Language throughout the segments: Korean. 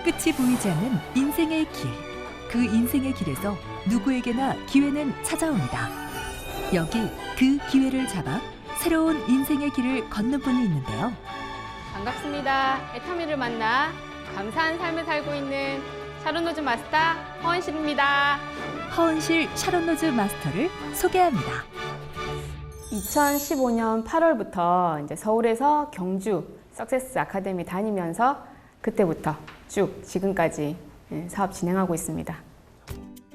끝이 보이지 않는 인생의 길. 그 인생의 길에서 누구에게나 기회는 찾아옵니다. 여기 그 기회를 잡아 새로운 인생의 길을 걷는 분이 있는데요. 반갑습니다. 애터미를 만나 감사한 삶을 살고 있는 샤론로즈 마스터 허은실입니다. 허은실 샤론로즈 마스터를 소개합니다. 2015년 8월부터 이제 서울에서 경주 석세스 아카데미 다니면서 그때부터 쭉 지금까지 사업 진행하고 있습니다.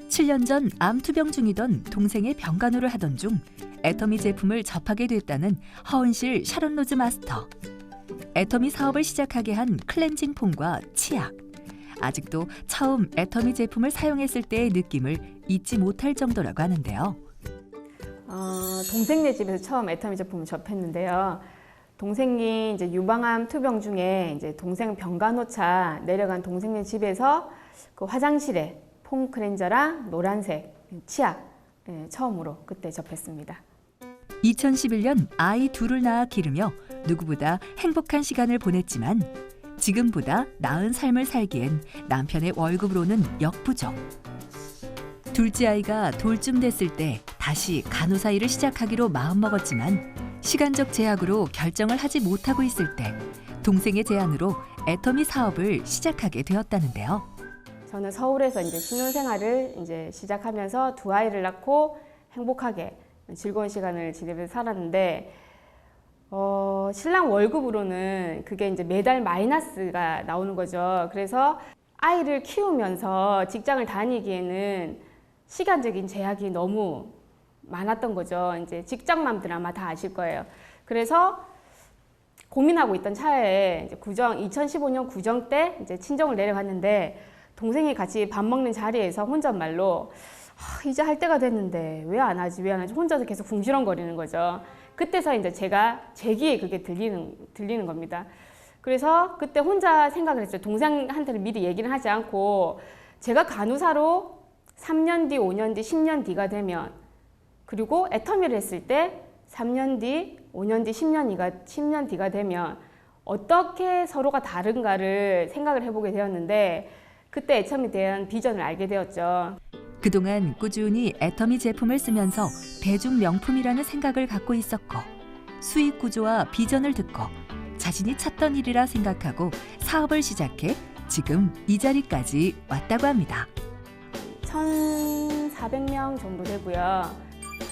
7년 전 암투병 중이던 동생의 병간호를 하던 중 애터미 제품을 접하게 됐다는 허은실 샤론로즈 마스터. 애터미 사업을 시작하게 한 클렌징 폼과 치약. 아직도 처음 애터미 제품을 사용했을 때의 느낌을 잊지 못할 정도라고 하는데요. 동생네 집에서 처음 애터미 제품을 접했는데요. 동생이 이제 유방암 투병 중에 이제 동생 병간호차 내려간 동생네 집에서 그 화장실에 폼 클렌저랑 노란색 치약 처음으로 그때 접했습니다. 2011년 아이 둘을 낳아 기르며 누구보다 행복한 시간을 보냈지만 지금보다 나은 삶을 살기엔 남편의 월급으로는 역부족. 둘째 아이가 돌쯤 됐을 때 다시 간호사 일을 시작하기로 마음먹었지만 시간적 제약으로 결정을 하지 못하고 있을 때 동생의 제안으로 애터미 사업을 시작하게 되었다는데요. 저는 서울에서 이제 신혼생활을 이제 시작하면서 두 아이를 낳고 행복하게 즐거운 시간을 지내면서 살았는데 신랑 월급으로는 그게 이제 매달 마이너스가 나오는 거죠. 그래서 아이를 키우면서 직장을 다니기에는 시간적인 제약이 너무 많았던 거죠. 이제 직장맘들 아마 다 아실 거예요. 그래서 고민하고 있던 차에 이제 2015년 구정 때 이제 친정을 내려갔는데 동생이 같이 밥 먹는 자리에서 혼잣말로 이제 할 때가 됐는데 왜 안 하지 혼자서 계속 궁시렁거리는 거죠. 그때서 이제 제 귀에 그게 들리는 겁니다. 그래서 그때 혼자 생각을 했어요. 동생한테는 미리 얘기를 하지 않고 제가 간호사로 3년 뒤, 5년 뒤, 10년 뒤가 되면 그리고 애터미를 했을 때 3년 뒤, 5년 뒤, 10년 뒤가 되면 어떻게 서로가 다른가를 생각을 해보게 되었는데 그때 애터미에 대한 비전을 알게 되었죠. 그동안 꾸준히 애터미 제품을 쓰면서 대중 명품이라는 생각을 갖고 있었고 수익 구조와 비전을 듣고 자신이 찾던 일이라 생각하고 사업을 시작해 지금 이 자리까지 왔다고 합니다. 1,400명 정도 되고요.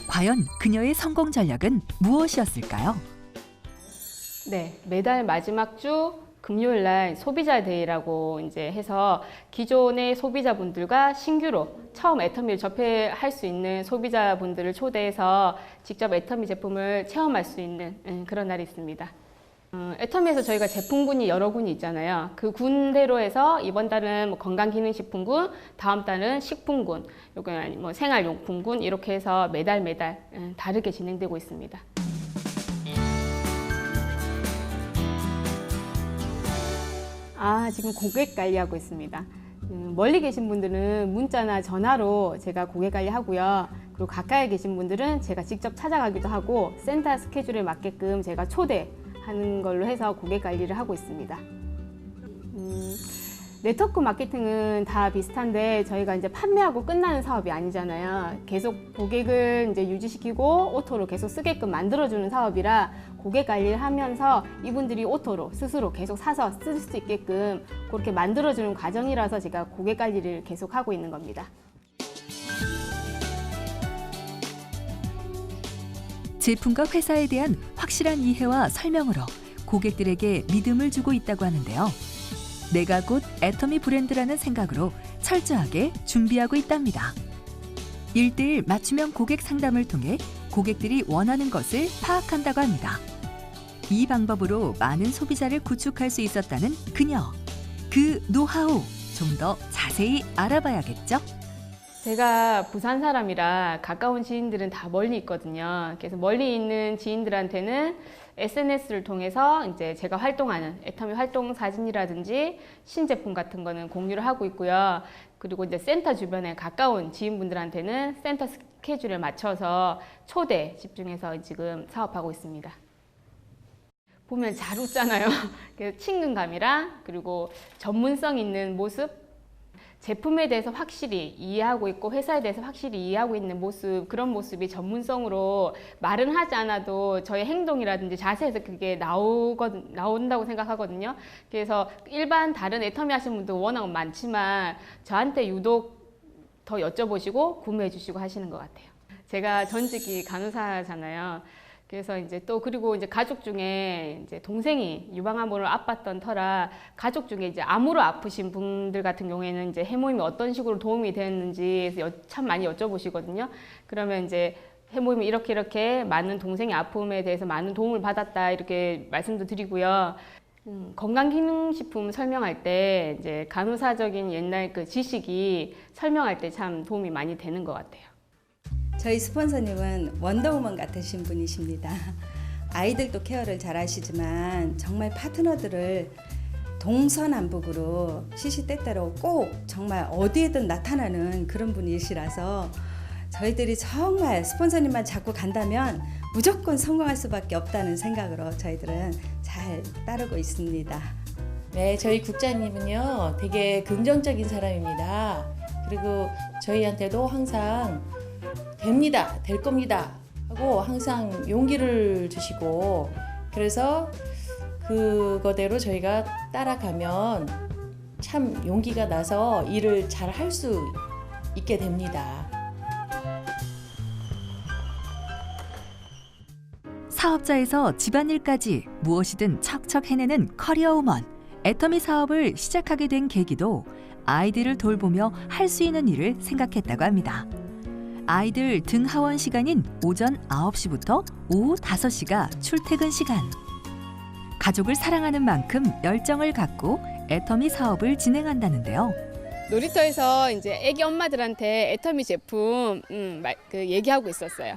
과연 그녀의 성공 전략은 무엇이었을까요? 네, 매달 마지막 주 금요일 날 소비자 데이라고 이제 해서 기존의 소비자분들과 신규로 처음 애터미를 접할 수 있는 소비자분들을 초대해서 직접 애터미 제품을 체험할 수 있는 그런 날이 있습니다. 애터미에서 저희가 제품군이 여러 군이 있잖아요. 그 군대로 해서 이번 달은 뭐 건강기능식품군, 다음 달은 식품군, 요건 뭐 생활용품군 이렇게 해서 매달 다르게 진행되고 있습니다. 지금 고객 관리하고 있습니다. 멀리 계신 분들은 문자나 전화로 제가 고객 관리하고요. 그리고 가까이 계신 분들은 제가 직접 찾아가기도 하고 센터 스케줄에 맞게끔 제가 초대하는 걸로 해서 고객 관리를 하고 있습니다. 네트워크 마케팅은 다 비슷한데 저희가 이제 판매하고 끝나는 사업이 아니잖아요. 계속 고객을 이제 유지시키고 오토로 계속 쓰게끔 만들어주는 사업이라 고객 관리를 하면서 이분들이 오토로 스스로 계속 사서 쓸 수 있게끔 그렇게 만들어주는 과정이라서 제가 고객 관리를 계속 하고 있는 겁니다. 제품과 회사에 대한 확실한 이해와 설명으로 고객들에게 믿음을 주고 있다고 하는데요. 내가 곧 애터미 브랜드라는 생각으로 철저하게 준비하고 있답니다. 1:1 맞춤형 고객 상담을 통해 고객들이 원하는 것을 파악한다고 합니다. 이 방법으로 많은 소비자를 구축할 수 있었다는 그녀. 그 노하우 좀 더 자세히 알아봐야겠죠? 제가 부산 사람이라 가까운 지인들은 다 멀리 있거든요. 그래서 멀리 있는 지인들한테는 SNS를 통해서 이제 제가 활동하는 애터미 활동 사진이라든지 신제품 같은 거는 공유를 하고 있고요. 그리고 이제 센터 주변에 가까운 지인분들한테는 센터 스케줄에 맞춰서 초대 집중해서 지금 사업하고 있습니다. 보면 잘 웃잖아요. 그래서 친근감이랑 그리고 전문성 있는 모습, 제품에 대해서 확실히 이해하고 있고 회사에 대해서 확실히 이해하고 있는 모습, 그런 모습이 전문성으로 말은 하지 않아도 저의 행동이라든지 자세에서 그게 나온다고 생각하거든요. 그래서 일반 다른 애터미 하시는 분도 워낙 많지만 저한테 유독 더 여쭤보시고 구매해 주시고 하시는 것 같아요. 제가 전직이 간호사잖아요. 그래서 이제 또 그리고 이제 가족 중에 이제 동생이 유방암으로 아팠던 터라 가족 중에 이제 암으로 아프신 분들 같은 경우에는 이제 해모임이 어떤 식으로 도움이 됐는지 참 많이 여쭤보시거든요. 그러면 이제 해모임이 이렇게 많은 동생의 아픔에 대해서 많은 도움을 받았다 이렇게 말씀도 드리고요. 건강기능식품 설명할 때 이제 간호사적인 옛날 그 지식이 설명할 때 참 도움이 많이 되는 것 같아요. 저희 스폰서님은 원더우먼 같으신 분이십니다. 아이들도 케어를 잘 하시지만 정말 파트너들을 동서남북으로 시시때때로 꼭 정말 어디에든 나타나는 그런 분이시라서 저희들이 정말 스폰서님만 잡고 간다면 무조건 성공할 수밖에 없다는 생각으로 저희들은 잘 따르고 있습니다. 네, 저희 국장님은요 되게 긍정적인 사람입니다. 그리고 저희한테도 항상 됩니다, 될 겁니다 하고 항상 용기를 주시고, 그래서 그거대로 저희가 따라가면 참 용기가 나서 일을 잘 할 수 있게 됩니다. 사업자에서 집안일까지 무엇이든 척척 해내는 커리어우먼. 애터미 사업을 시작하게 된 계기도 아이들을 돌보며 할 수 있는 일을 생각했다고 합니다. 아이들 등하원 시간인 오전 9시부터 오후 5시가 출퇴근 시간. 가족을 사랑하는 만큼 열정을 갖고 애터미 사업을 진행한다는데요. 놀이터에서 이제 애기 엄마들한테 애터미 제품 얘기하고 있었어요.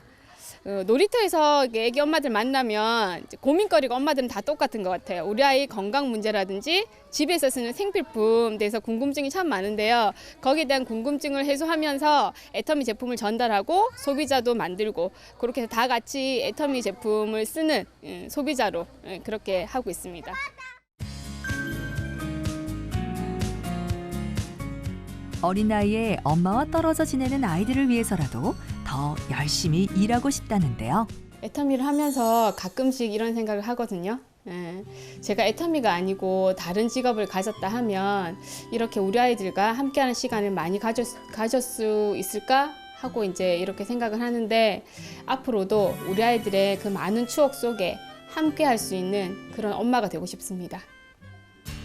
놀이터에서 애기 엄마들 만나면 이제 고민거리가 엄마들은 다 똑같은 것 같아요. 우리 아이 건강 문제라든지 집에서 쓰는 생필품 대해서 궁금증이 참 많은데요. 거기에 대한 궁금증을 해소하면서 애터미 제품을 전달하고 소비자도 만들고 그렇게 해서 다 같이 애터미 제품을 쓰는 소비자로 그렇게 하고 있습니다. 어린 나이에 엄마와 떨어져 지내는 아이들을 위해서라도 더 열심히 일하고 싶다는데요. 애터미를 하면서 가끔씩 이런 생각을 하거든요. 제가 애터미가 아니고 다른 직업을 가졌다 하면 이렇게 우리 아이들과 함께하는 시간을 많이 가질 수 있을까 하고 이제 이렇게 생각을 하는데, 앞으로도 우리 아이들의 그 많은 추억 속에 함께할 수 있는 그런 엄마가 되고 싶습니다.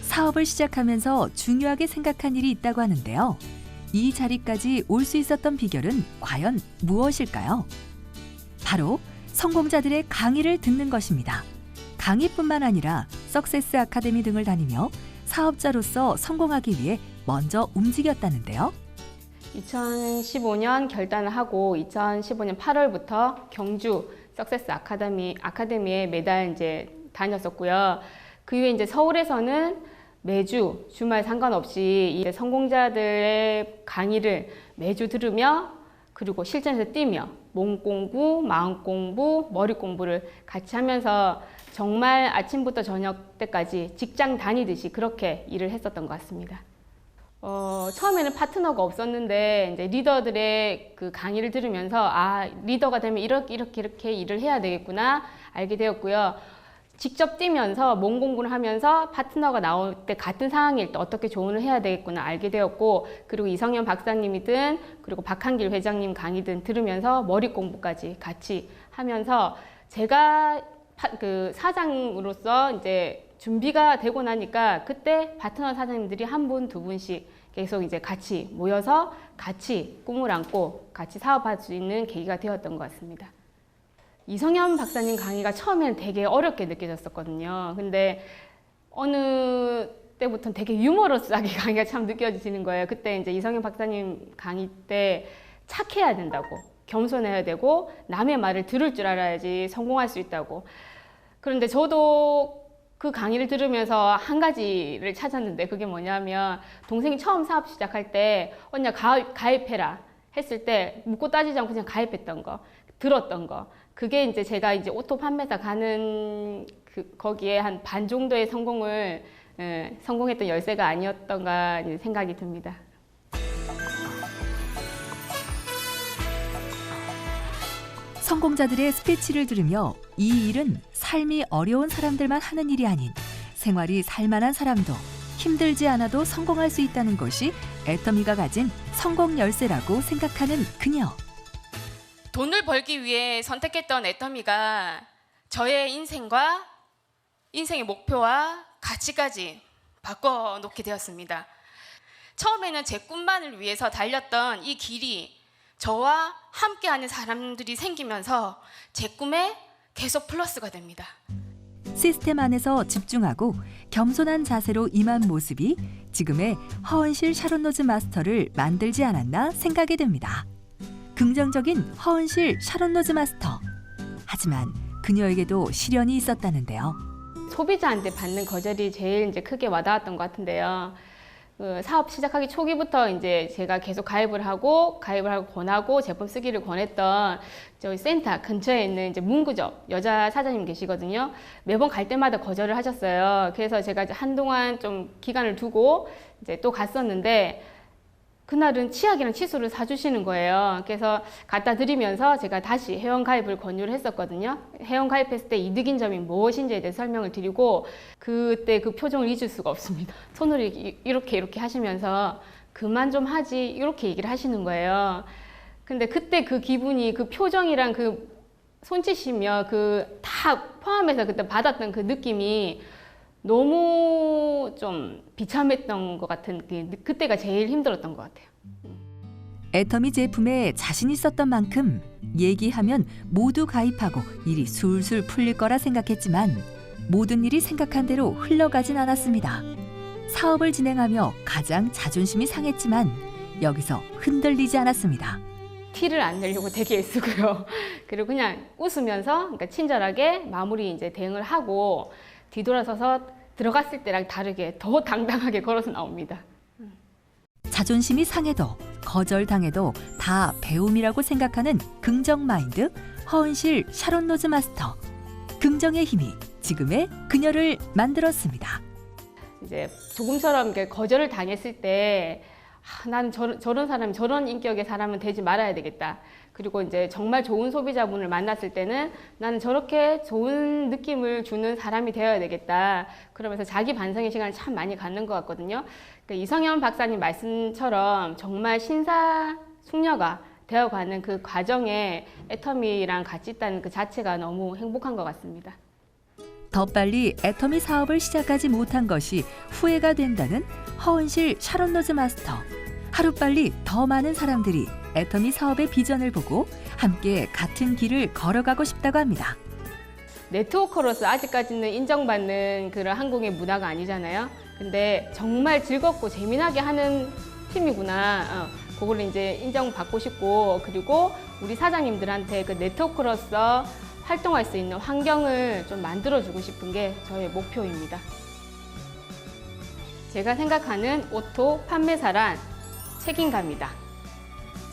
사업을 시작하면서 중요하게 생각한 일이 있다고 하는데요. 이 자리까지 올 수 있었던 비결은 과연 무엇일까요? 바로 성공자들의 강의를 듣는 것입니다. 강의뿐만 아니라 석세스 아카데미 등을 다니며 사업자로서 성공하기 위해 먼저 움직였다는데요. 2015년 결단을 하고 2015년 8월부터 경주 석세스 아카데미에 매달 이제 다녔었고요. 그 이후에 이제 서울에서는 매주 주말 상관없이 이 성공자들의 강의를 매주 들으며 그리고 실전에서 뛰며 몸 공부, 마음 공부, 머리 공부를 같이 하면서 정말 아침부터 저녁 때까지 직장 다니듯이 그렇게 일을 했었던 것 같습니다. 처음에는 파트너가 없었는데 이제 리더들의 그 강의를 들으면서 리더가 되면 이렇게 일을 해야 되겠구나 알게 되었고요. 직접 뛰면서 몸 공부를 하면서 파트너가 나올 때 같은 상황일 때 어떻게 조언을 해야 되겠구나 알게 되었고, 그리고 이성현 박사님이든 그리고 박한길 회장님 강의든 들으면서 머리 공부까지 같이 하면서 제가 그 사장으로서 이제 준비가 되고 나니까 그때 파트너 사장님들이 한 분, 두 분씩 계속 이제 같이 모여서 같이 꿈을 안고 같이 사업할 수 있는 계기가 되었던 것 같습니다. 이성현 박사님 강의가 처음에는 되게 어렵게 느껴졌었거든요. 근데 어느 때부터는 되게 유머러스하게 강의가 참 느껴지는 거예요. 그때 이제 이성현 박사님 강의 때 착해야 된다고, 겸손해야 되고 남의 말을 들을 줄 알아야지 성공할 수 있다고. 그런데 저도 그 강의를 들으면서 한 가지를 찾았는데 그게 뭐냐면, 동생이 처음 사업 시작할 때 언니야 가입해라 했을 때 묻고 따지지 않고 그냥 가입했던 거, 들었던 거. 그게 이제 제가 이제 오토 판매사 가는 거기에 한 반 정도의 성공했던 열쇠가 아니었던가 생각이 듭니다. 성공자들의 스피치를 들으며 이 일은 삶이 어려운 사람들만 하는 일이 아닌 생활이 살만한 사람도 힘들지 않아도 성공할 수 있다는 것이 애터미가 가진 성공 열쇠라고 생각하는 그녀. 돈을 벌기 위해 선택했던 애터미가 저의 인생의 목표와 가치까지 바꿔놓게 되었습니다. 처음에는 제 꿈만을 위해서 달렸던 이 길이 저와 함께하는 사람들이 생기면서 제 꿈에 계속 플러스가 됩니다. 시스템 안에서 집중하고 겸손한 자세로 임한 모습이 지금의 허은실 샤론로즈 마스터를 만들지 않았나 생각이 듭니다. 긍정적인 허은실 샤론로즈 마스터. 하지만 그녀에게도 시련이 있었다는데요. 소비자한테 받는 거절이 제일 크게 와닿았던 것 같은데요. 사업 시작하기 초기부터 제가 계속 가입을 하고 권하고 제품 쓰기를 권했던 저희 센터 근처에 있는 문구점 여자 사장님 계시거든요. 매번 갈 때마다 거절을 하셨어요. 그래서 제가 한동안 좀 기간을 두고 또 갔었는데 그날은 치약이랑 칫솔을 사주시는 거예요. 그래서 갖다 드리면서 제가 다시 회원 가입을 권유를 했었거든요. 회원 가입했을 때 이득인 점이 무엇인지에 대해 설명을 드리고 그때 그 표정을 잊을 수가 없습니다. 손으로 이렇게 하시면서 그만 좀 하지 이렇게 얘기를 하시는 거예요. 근데 그때 그 기분이 그 표정이랑 그 손짓이며 그 다 포함해서 그때 받았던 그 느낌이 너무 좀 비참했던 것 같은 그때가 제일 힘들었던 것 같아요. 애터미 제품에 자신 있었던 만큼 얘기하면 모두 가입하고 일이 술술 풀릴 거라 생각했지만 모든 일이 생각한 대로 흘러가진 않았습니다. 사업을 진행하며 가장 자존심이 상했지만 여기서 흔들리지 않았습니다. 티를 안 내려고 되게 애쓰고요. 그리고 그냥 웃으면서 그러니까 친절하게 마무리 대응을 하고 뒤돌아서서 들어갔을 때랑 다르게 더 당당하게 걸어서 나옵니다. 자존심이 상해도 거절당해도 다 배움이라고 생각하는 긍정 마인드 허은실 샤론로즈 마스터. 긍정의 힘이 지금의 그녀를 만들었습니다. 조금처럼 거절을 당했을 때 나는 저런 사람, 저런 인격의 사람은 되지 말아야 되겠다. 그리고 정말 좋은 소비자분을 만났을 때는 나는 저렇게 좋은 느낌을 주는 사람이 되어야 되겠다. 그러면서 자기 반성의 시간을 참 많이 갖는 것 같거든요. 그러니까 이성현 박사님 말씀처럼 정말 신사숙녀가 되어가는 그 과정에 애터미랑 같이 있다는 그 자체가 너무 행복한 것 같습니다. 더 빨리 애터미 사업을 시작하지 못한 것이 후회가 된다는 허은실 샤론로즈 마스터. 하루빨리 더 많은 사람들이 애터미 사업의 비전을 보고 함께 같은 길을 걸어가고 싶다고 합니다. 네트워커로서 아직까지는 인정받는 그런 한국의 문화가 아니잖아요. 근데 정말 즐겁고 재미나게 하는 팀이구나. 그걸 인정받고 싶고, 그리고 우리 사장님들한테 그 네트워커로서 활동할 수 있는 환경을 좀 만들어주고 싶은 게 저의 목표입니다. 제가 생각하는 오토 판매사란 책임감이다.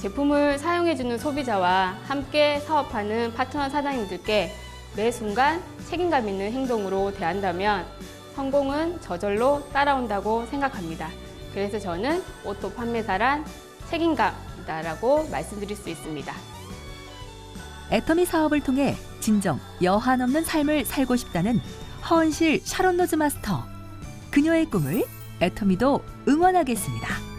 제품을 사용해주는 소비자와 함께 사업하는 파트너 사장님들께 매 순간 책임감 있는 행동으로 대한다면 성공은 저절로 따라온다고 생각합니다. 그래서 저는 오토 판매사란 책임감이다라고 말씀드릴 수 있습니다. 애터미 사업을 통해 진정 여한 없는 삶을 살고 싶다는 허은실 샤론로즈 마스터. 그녀의 꿈을 애터미도 응원하겠습니다.